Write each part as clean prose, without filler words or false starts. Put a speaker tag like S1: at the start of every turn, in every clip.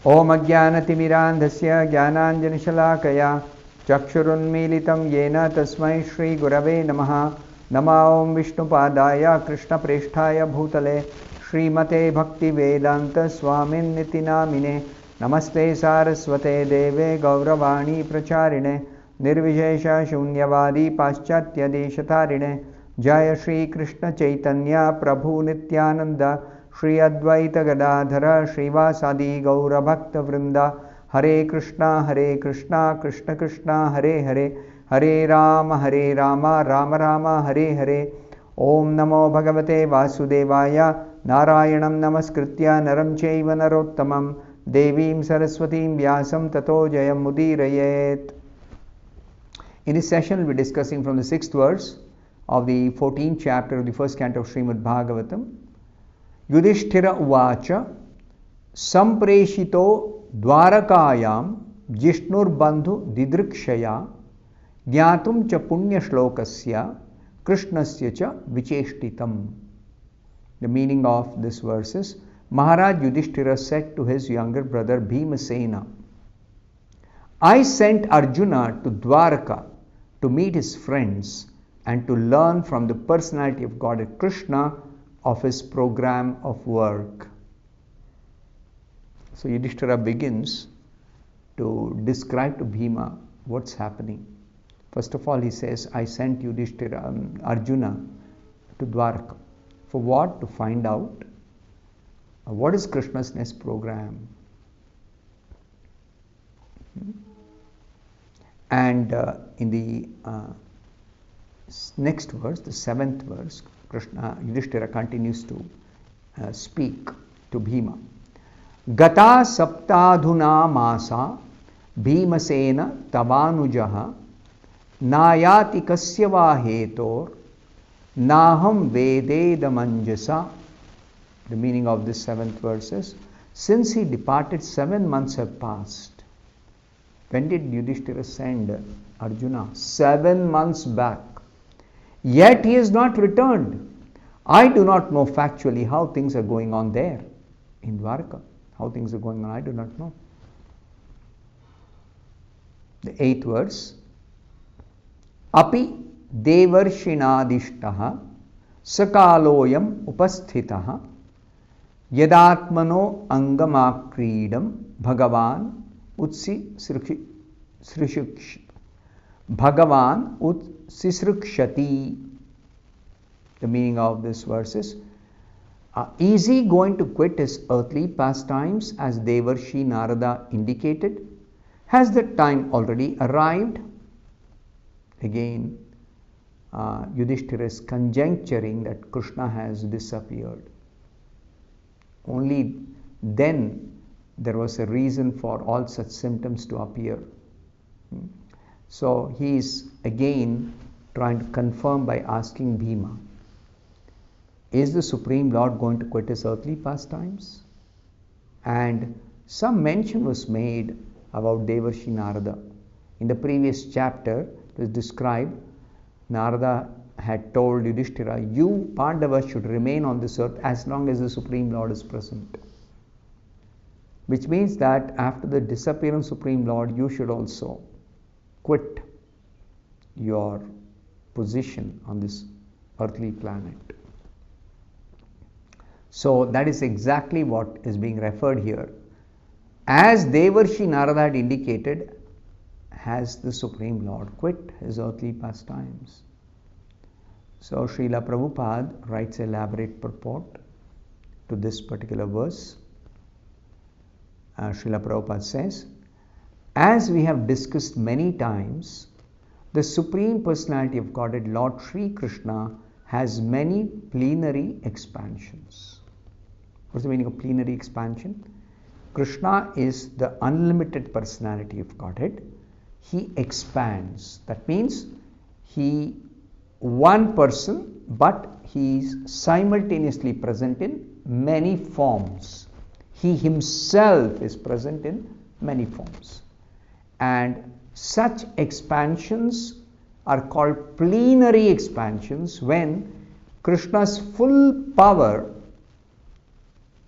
S1: Om Ajnanatimirandhasya Jnananjanishalaakaya Chakshurunmilitam Yena Tasmai Shri Gurave Namaha. Nama Om Vishnupadaya Krishna Presthaya Bhutale Srimate Bhaktivedanta Swamin Niti Namine Namaste Saraswate Deve Gauravani Pracharine Nirvishesha Shunyavadi Paschatya Deshatarine Jaya Shri Krishna Chaitanya Prabhu Nityananda Shri Advaita Gadadhara Srivasadi Gaura Bhakta Vrinda Hare Krishna Krishna Krishna Hare Hare Hare Rama Rama Rama Hare Hare. Om Namo Bhagavate Vasudevaya Narayanam Namaskritya Naram Chaiva Narottamam Devim Saraswatim Vyasam Tato Jayam Mudirayet. In this session we will be discussing from the 6th verse of the 14th chapter of the first canto of Srimad Bhagavatam. Yudhishthira Uvacha Sampreshito Dwarakayam Jishnur Bandhu Didrikshaya Jnatum cha Punya Shlokasya Krishnasya cha Vicheshtitam. The meaning of this verse is Maharaj Yudhishthira said to his younger brother Bhimasena, I sent Arjuna to Dwaraka to meet his friends and to learn from the personality of God Krishna of his program of work. So Yudhishthira begins to describe to Bhima what's happening. First of all, he says, I sent Arjuna to Dwaraka. For what? To find out what is Krishna's next program. And in the next verse, the 7th verse, Yudhishthira continues to speak to Bhima. Gata saptadhuna masa Bhimasena tabanujaha Nayati kasyava hetor Naham vededamanjasa. The meaning of this 7th verse is, since he departed 7 months have passed. When did Yudhishthira send Arjuna? 7 months back. Yet he has not returned. I do not know factually how things are going on there in Dwarka. How things are going on, I do not know. The 8th verse. Api devarshinadishtaha sakaloyam upasthitaha yadatmano angamakridam bhagavan utsisrikshati. The meaning of this verse is, is he going to quit his earthly pastimes as Devarshi Narada indicated? Has that time already arrived? Again, Yudhishthira is conjecturing that Krishna has disappeared. Only then there was a reason for all such symptoms to appear. So he is again trying to confirm by asking Bhima, is the Supreme Lord going to quit his earthly pastimes? And some mention was made about Devarshi Narada. In the previous chapter, it was described, Narada had told Yudhishthira, you Pandavas should remain on this earth as long as the Supreme Lord is present. Which means that after the disappearance of Supreme Lord, you should also quit your position on this earthly planet. So that is exactly what is being referred here. As Devarshi Narada had indicated, has the Supreme Lord quit his earthly pastimes? So Srila Prabhupada writes an elaborate purport to this particular verse. Srila Prabhupada says, as we have discussed many times, the Supreme Personality of Godhead, Lord Sri Krishna, has many plenary expansions. What's the meaning of plenary expansion? Krishna is the unlimited personality of Godhead. He expands. That means he one person, but he is simultaneously present in many forms. He himself is present in many forms. And such expansions are called plenary expansions when Krishna's full power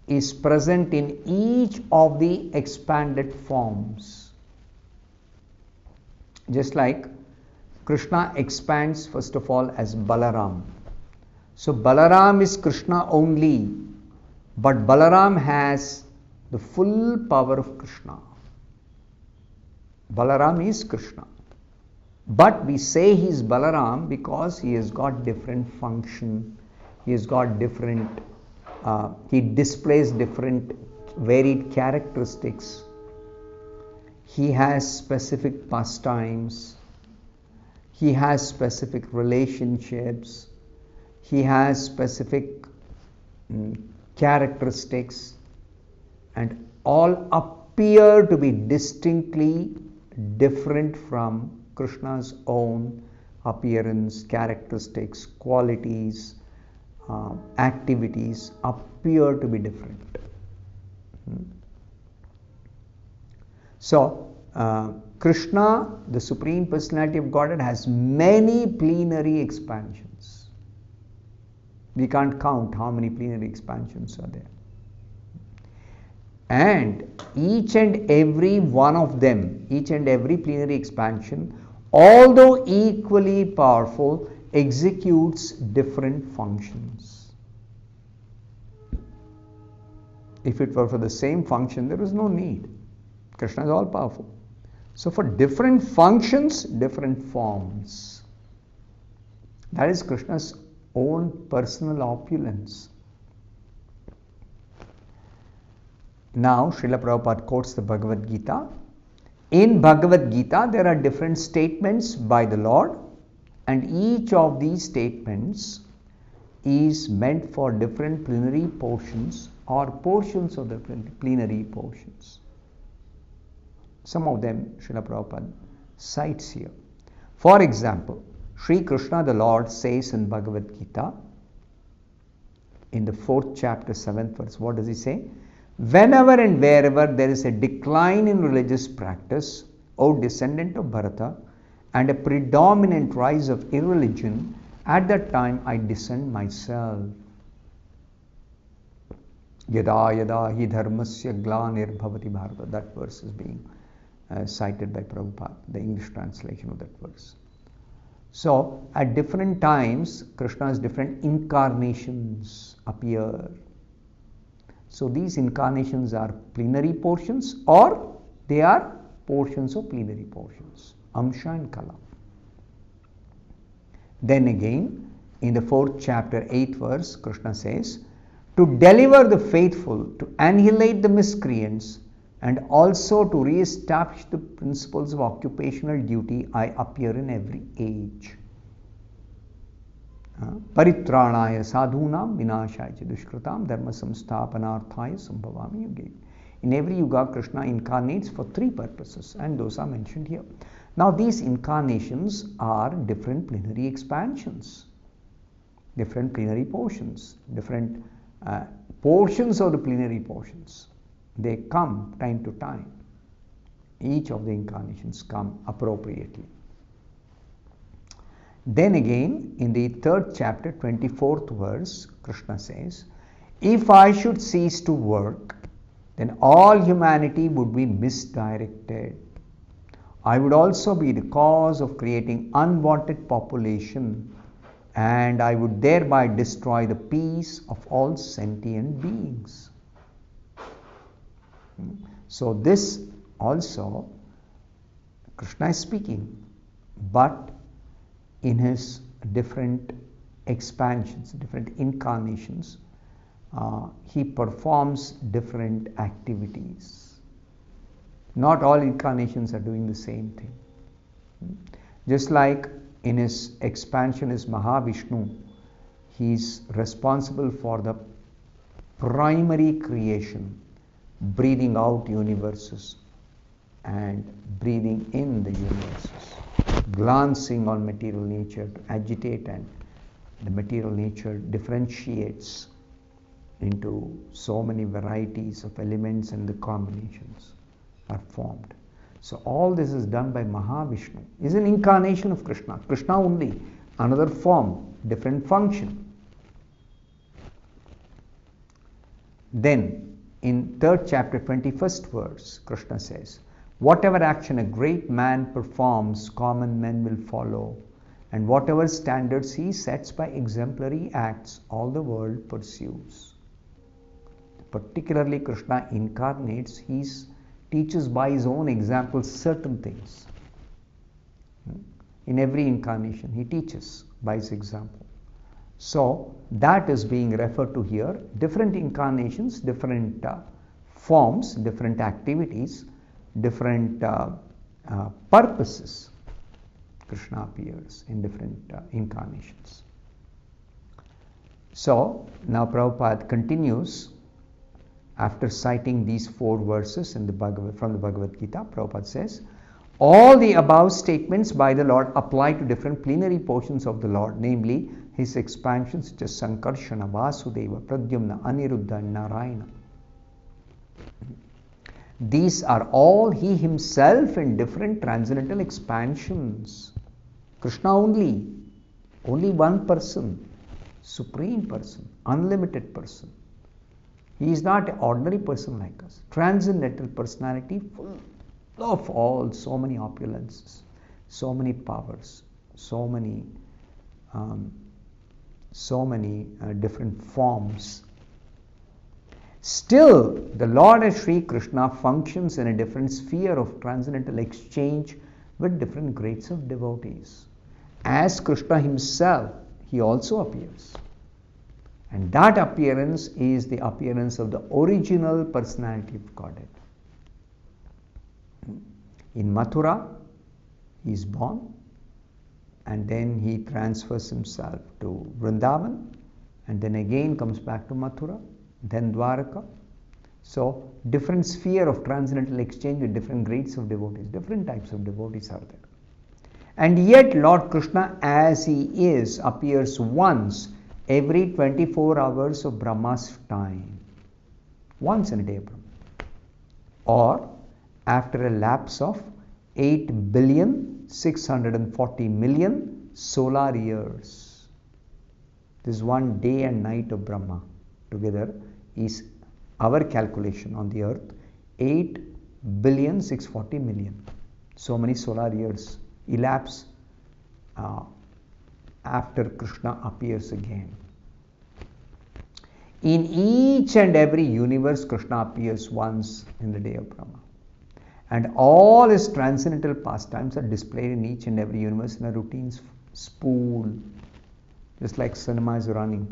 S1: is present in each of the expanded forms. Just like Krishna expands first of all as Balaram. So Balaram is Krishna only, but Balaram has the full power of Krishna. Balaram is Krishna. But we say he is Balaram because he has got different function, he has got different, he displays different varied characteristics. He has specific pastimes, he has specific relationships, he has specific characteristics, and all appear to be distinctly different from Krishna's own appearance, characteristics, qualities, activities appear to be different. So, Krishna, the Supreme Personality of Godhead, has many plenary expansions. We can't count how many plenary expansions are there. And each and every one of them, each and every plenary expansion, although equally powerful, executes different functions. If it were for the same function, there is no need. Krishna is all powerful. So for different functions, different forms. That is Krishna's own personal opulence. Now, Srila Prabhupada quotes the Bhagavad Gita. In Bhagavad Gita, there are different statements by the Lord, and each of these statements is meant for different plenary portions or portions of the plenary portions. Some of them Srila Prabhupada cites here. For example, Sri Krishna the Lord says in Bhagavad Gita, in the 4th chapter, 7th verse, what does he say? Whenever and wherever there is a decline in religious practice, O descendant of Bharata, and a predominant rise of irreligion, at that time I descend myself. Yada yada hi dharmasya glanir bhavati bharata. That verse is being cited by Prabhupada, the English translation of that verse. So, at different times, Krishna's different incarnations appear. So these incarnations are plenary portions or they are portions of plenary portions, Amsha and Kala. Then again, in the 4th chapter, 8th verse, Krishna says, to deliver the faithful, to annihilate the miscreants, and also to re-establish the principles of occupational duty, I appear in every age. Paritranaya sadhunam vinashaya dushkritam dharma samsthapanarthaya sambhavami yuge. In every yuga, Krishna incarnates for 3 purposes, and those are mentioned here. Now, these incarnations are different plenary expansions, different plenary portions, different portions of the plenary portions. They come time to time. Each of the incarnations come appropriately. Then again, in the 3rd chapter, 24th verse, Krishna says, if I should cease to work, then all humanity would be misdirected. I would also be the cause of creating unwanted population, and I would thereby destroy the peace of all sentient beings. So this also, Krishna is speaking, but in his different expansions, different incarnations, he performs different activities. Not all incarnations are doing the same thing. Just like in his expansion as Mahavishnu, he is responsible for the primary creation, breathing out universes and breathing in the universes, glancing on material nature to agitate, and the material nature differentiates into so many varieties of elements, and the combinations are formed. So all this is done by Mahavishnu. Is an incarnation of Krishna. Krishna only, another form, different function. Then, in 3rd chapter, 21st verse, Krishna says, whatever action a great man performs, common men will follow. And whatever standards he sets by exemplary acts, all the world pursues. Particularly, Krishna incarnates, he teaches by his own example certain things. In every incarnation, he teaches by his example. So, that is being referred to here. Different incarnations, different forms, different activities, different purposes. Krishna appears in different incarnations. So, now Prabhupada continues after citing these 4 verses in from the Bhagavad Gita. Prabhupada says, all the above statements by the Lord apply to different plenary portions of the Lord, namely his expansions such as Sankarshana, Vasudeva, Pradyumna, Aniruddha, and Narayana. These are all he himself in different transcendental expansions. Krishna only one person, supreme person, unlimited person. He is not an ordinary person like us. Transcendental personality, full of so many opulences, so many powers, so many different forms. Still, the Lord as Sri Krishna functions in a different sphere of transcendental exchange with different grades of devotees. As Krishna himself, he also appears. And that appearance is the appearance of the original personality of Godhead. In Mathura, he is born, and then he transfers himself to Vrindavan, and then again comes back to Mathura, then Dwaraka. So, different sphere of transcendental exchange with different grades of devotees, different types of devotees are there. And yet, Lord Krishna, as he is, appears once every 24 hours of Brahma's time, once in a day of Brahma, or after a lapse of 8,640,000,000 solar years. This one day and night of Brahma together is our calculation on the earth, 8,640,000,000. So many solar years elapse after Krishna appears again. In each and every universe, Krishna appears once in the day of Brahma. And all his transcendental pastimes are displayed in each and every universe in a routine spool, just like cinema is running.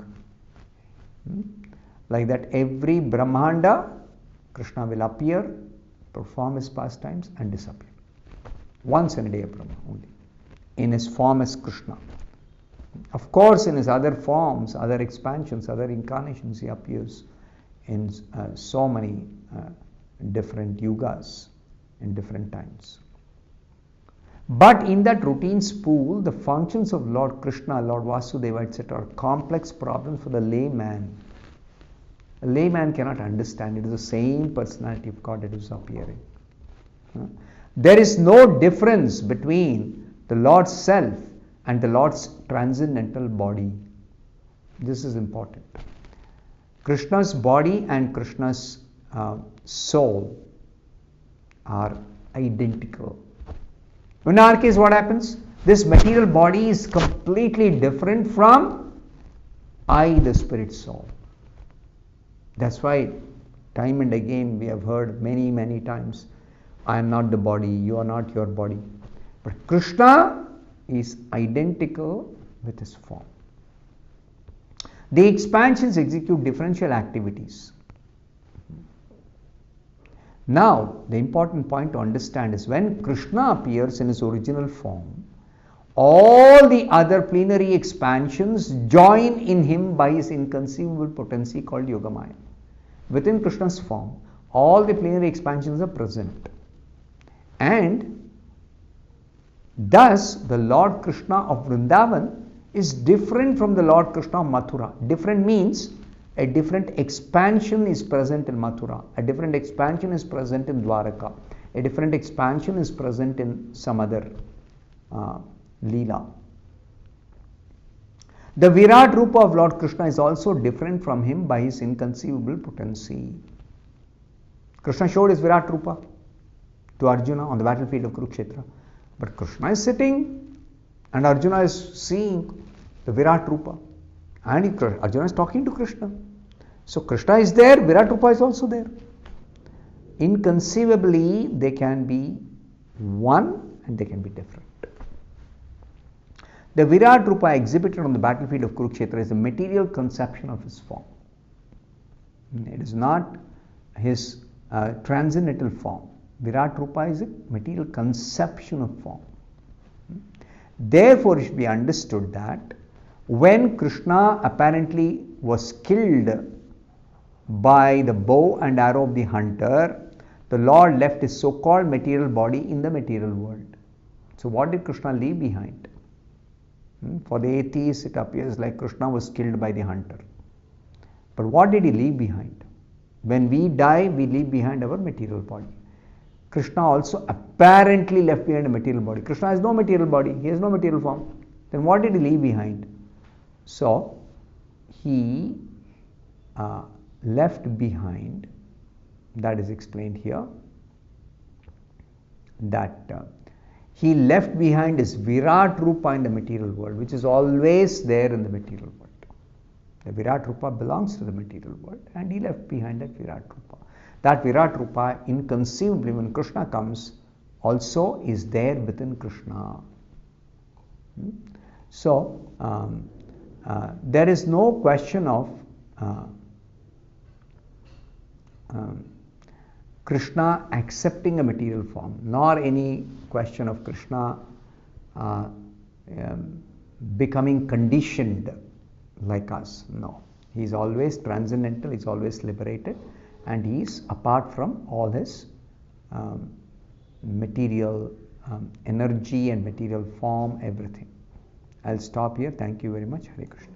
S1: Like that, every Brahmanda, Krishna will appear, perform his pastimes, and disappear. Once in a day of Brahma only, in his form as Krishna. Of course, in his other forms, other expansions, other incarnations, he appears in so many different yugas, in different times. But in that routine spool, the functions of Lord Krishna, Lord Vasudeva, etc. are complex problems for the layman. A layman cannot understand. It is the same personality of God that is appearing. There is no difference between the Lord's self and the Lord's transcendental body. This is important. Krishna's body and Krishna's soul are identical. In our case, what happens? This material body is completely different from I, the spirit soul. That's why time and again we have heard many times, I am not the body, you are not your body. But Krishna is identical with his form. The expansions execute differential activities. Now, the important point to understand is when Krishna appears in his original form, all the other plenary expansions join in him by his inconceivable potency called Yogamaya. Within Krishna's form, all the plenary expansions are present. And thus, the Lord Krishna of Vrindavan is different from the Lord Krishna of Mathura. Different means a different expansion is present in Mathura, a different expansion is present in Dwaraka, a different expansion is present in some other Leela. The Virat Rupa of Lord Krishna is also different from him by his inconceivable potency. Krishna showed his Virat Rupa to Arjuna on the battlefield of Kurukshetra. But Krishna is sitting and Arjuna is seeing the Virat Rupa. And Arjuna is talking to Krishna. So Krishna is there, Virat Rupa is also there. Inconceivably, they can be one and they can be different. The Virat Rupa exhibited on the battlefield of Kurukshetra is a material conception of his form. It is not his transcendental form. Virat Rupa is a material conception of form. Therefore, it should be understood that when Krishna apparently was killed by the bow and arrow of the hunter, the Lord left his so-called material body in the material world. So what did Krishna leave behind? For the atheists, it appears like Krishna was killed by the hunter. But what did he leave behind? When we die, we leave behind our material body. Krishna also apparently left behind a material body. Krishna has no material body. He has no material form. Then what did he leave behind? So, he left behind, that is explained here, that he left behind his Virat Rupa in the material world, which is always there in the material world. The Virat Rupa belongs to the material world and he left behind that Virat Rupa. That Virat Rupa, inconceivably, when Krishna comes, also is there within Krishna. So, there is no question of Krishna accepting a material form, nor any question of Krishna becoming conditioned like us. No. He is always transcendental, he is always liberated, and he is apart from all his material energy and material form, everything. I'll stop here. Thank you very much. Hare Krishna.